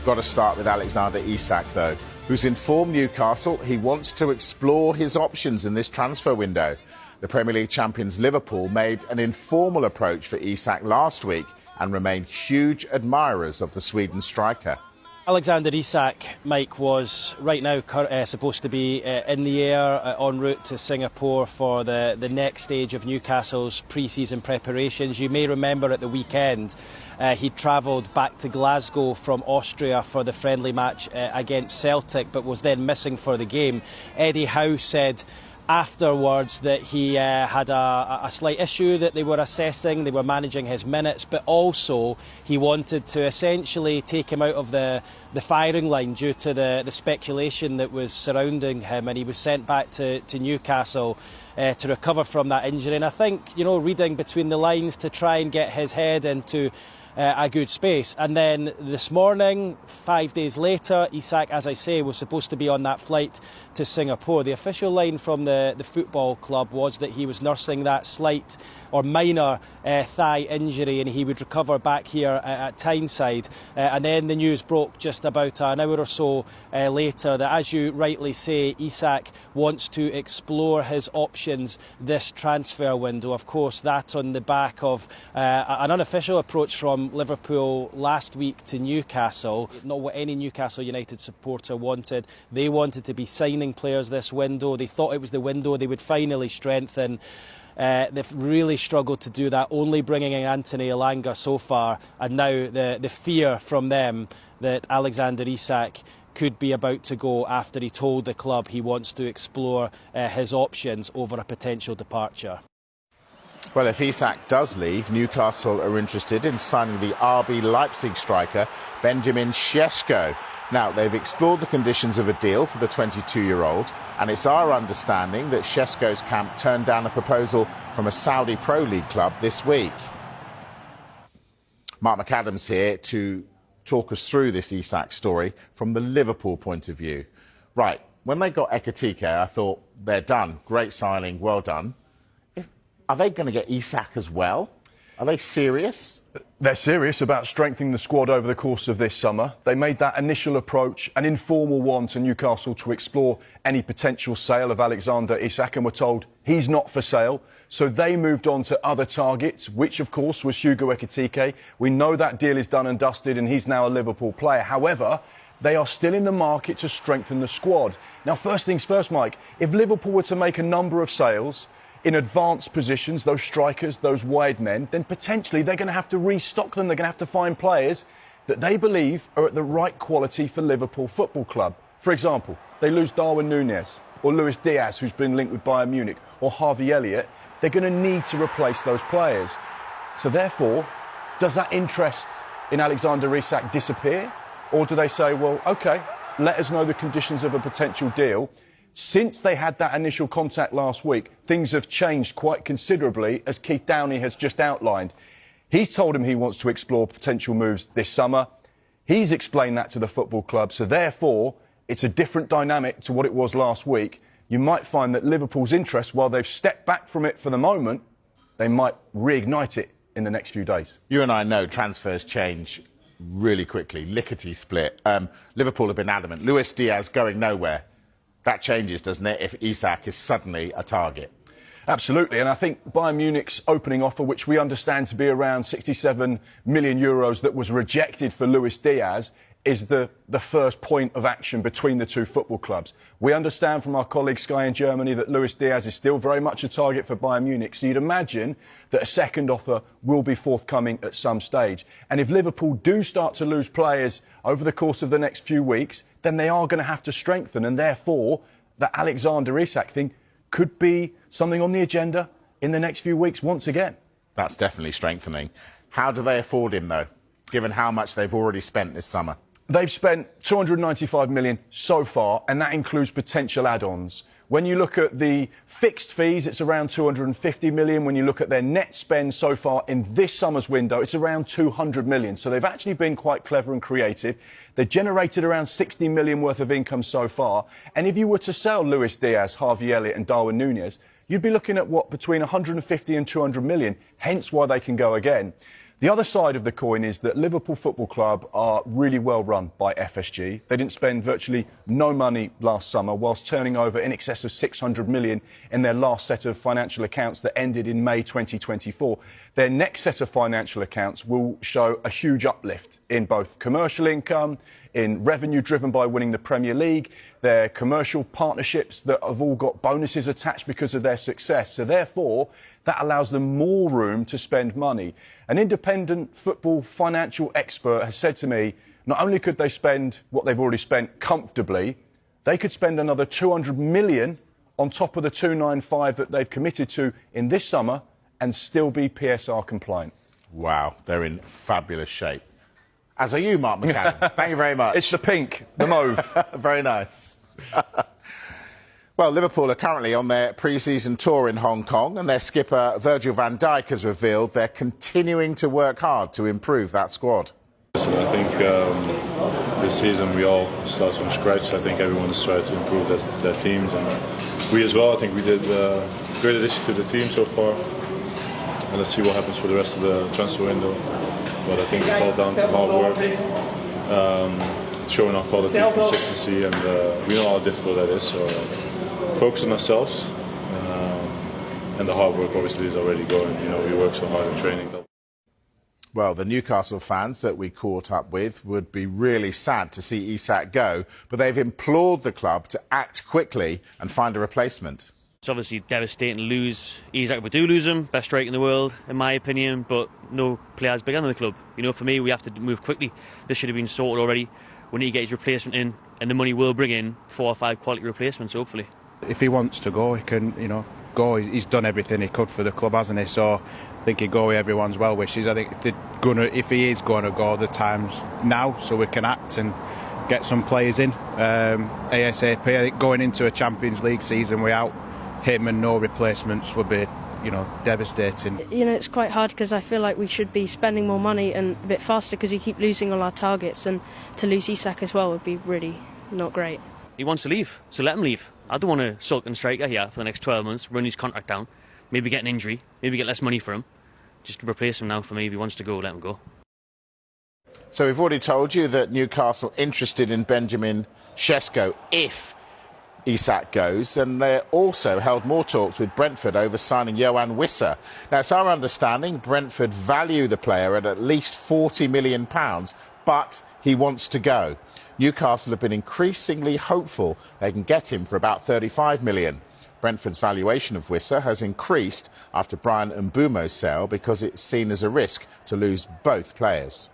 Got to start with Alexander Isak, though, who's informed Newcastle he wants to explore his options in this transfer window. The Premier League champions Liverpool made an informal approach for Isach last week and remain huge admirers of the Sweden striker. Alexander Isak, Mike, was right now supposed to be in the air en route to Singapore for the next stage of Newcastle's pre-season preparations. You may remember at the weekend he travelled back to Glasgow from Austria for the friendly match against Celtic, but was then missing for the game. Eddie Howe said afterwards that he had a slight issue that they were assessing. They were managing his minutes, but also he wanted to essentially take him out of the firing line due to the speculation that was surrounding him, and he was sent back to Newcastle to recover from that injury. And I think, you know, reading between the lines to try and get his head into a good space. And then this morning, 5 days later, Isaac, as I say, was supposed to be on that flight to Singapore. The official line from the football club was that he was nursing that slight or minor thigh injury, and he would recover back here at Tyneside. And then the news broke just about an hour or so later that, as you rightly say, Isaac wants to explore his options this transfer window. Of course, that's on the back of an unofficial approach from Liverpool last week to Newcastle. Not what any Newcastle United supporter wanted. They wanted to be signing players this window. They thought it was the window they would finally strengthen. They've really struggled to do that, only bringing in Anthony Elanga so far, and now the fear from them that Alexander Isak could be about to go after he told the club he wants to explore his options over a potential departure. Well, if Isaac does leave, Newcastle are interested in signing the RB Leipzig striker Benjamin Sesko. Now, they've explored the conditions of a deal for the 22-year-old, and it's our understanding that Sesko's camp turned down a proposal from a Saudi Pro League club this week. Mark McAdams here to talk us through this Isaac story from the Liverpool point of view. Right, when they got Ekitike, I thought, they're done. Great signing, well done. Are they going to get Isaac as well? Are they serious? They're serious about strengthening the squad over the course of this summer. They made that initial approach, an informal one, to Newcastle to explore any potential sale of Alexander Isak, and were told he's not for sale. So they moved on to other targets, which of course was Hugo Ekitike. We know that deal is done and dusted and he's now a Liverpool player. However, they are still in the market to strengthen the squad. Now, first things first, Mike, if Liverpool were to make a number of sales in advanced positions, those strikers, those wide men, then potentially they're going to have to restock them. They're going to have to find players that they believe are at the right quality for Liverpool Football Club. For example, they lose Darwin Núñez or Luis Diaz, who's been linked with Bayern Munich, or Harvey Elliott. They're going to need to replace those players. So therefore, does that interest in Alexander Isak disappear? Or do they say, well, OK, let us know the conditions of a potential deal? Since they had that initial contact last week, things have changed quite considerably, as Keith Downey has just outlined. He's told him he wants to explore potential moves this summer. He's explained that to the football club, so therefore it's a different dynamic to what it was last week. You might find that Liverpool's interest, while they've stepped back from it for the moment, they might reignite it in the next few days. You and I know transfers change really quickly, lickety-split. Liverpool have been adamant. Luis Diaz going nowhere. That changes, doesn't it, if Isaac is suddenly a target? Absolutely, and I think Bayern Munich's opening offer, which we understand to be around 67 million euros that was rejected for Luis Diaz, is the first point of action between the two football clubs. We understand from our colleague Sky in Germany that Luis Diaz is still very much a target for Bayern Munich, so you'd imagine that a second offer will be forthcoming at some stage. And if Liverpool do start to lose players over the course of the next few weeks, then they are going to have to strengthen, and therefore that Alexander Isak thing could be something on the agenda in the next few weeks once again. That's definitely strengthening. How do they afford him, though, given how much they've already spent this summer? They've spent 295 million so far, and that includes potential add-ons. When you look at the fixed fees, it's around 250 million. When you look at their net spend so far in this summer's window, it's around 200 million. So they've actually been quite clever and creative. They've generated around 60 million worth of income so far. And if you were to sell Luis Diaz, Harvey Elliott and Darwin Núñez, you'd be looking at, between 150 and 200 million, hence why they can go again. The other side of the coin is that Liverpool Football Club are really well run by FSG. They didn't spend virtually no money last summer, whilst turning over in excess of 600 million in their last set of financial accounts that ended in May 2024. Their next set of financial accounts will show a huge uplift in both commercial income, in revenue driven by winning the Premier League, their commercial partnerships that have all got bonuses attached because of their success. So therefore, that allows them more room to spend money. An independent football financial expert has said to me, not only could they spend what they've already spent comfortably, they could spend another 200 million on top of the 295 that they've committed to in this summer and still be PSR compliant. Wow, they're in fabulous shape. As are you, Mark McCann. Thank you very much. It's the pink, the mauve. Very nice. Well, Liverpool are currently on their pre-season tour in Hong Kong, and their skipper Virgil van Dijk has revealed they're continuing to work hard to improve that squad. Listen, I think this season we all start from scratch. I think everyone has tried to improve their teams, and we as well. I think we did a great addition to the team so far, and let's see what happens for the rest of the transfer window. But I think it's all down to hard work, showing our quality, consistency, and we know how difficult that is. So focus on ourselves, and the hard work obviously is already going. You know, we work so hard in training. Well, the Newcastle fans that we caught up with would be really sad to see Isach go, but they've implored the club to act quickly and find a replacement. It's obviously devastating to lose Isaac if we do lose him, best striker in the world, in my opinion, but no player's bigger than the club. You know, for me, we have to move quickly. This should have been sorted already. We need to get his replacement in, and the money will bring in 4 or 5 quality replacements, hopefully. If he wants to go, he can, go. He's done everything he could for the club, hasn't he? So I think he'd go with everyone's well wishes. I think if he is going to go, the time's now, so we can act and get some players in ASAP. I think going into a Champions League season without him and no replacements would be, devastating. It's quite hard because I feel like we should be spending more money and a bit faster because we keep losing all our targets, and to lose Isach as well would be really not great. He wants to leave, so let him leave. I don't want a sulking striker here for the next 12 months, run his contract down, maybe get an injury, maybe get less money for him. Just replace him now for me. If he wants to go, let him go. So we've already told you that Newcastle interested in Benjamin Sesko if Isach goes, and they also held more talks with Brentford over signing Yoane Wissa. Now, it's our understanding Brentford value the player at least £40 million, but he wants to go. Newcastle have been increasingly hopeful they can get him for about £35 million. Brentford's valuation of Wissa has increased after Brian Mbeumo's sale because it's seen as a risk to lose both players.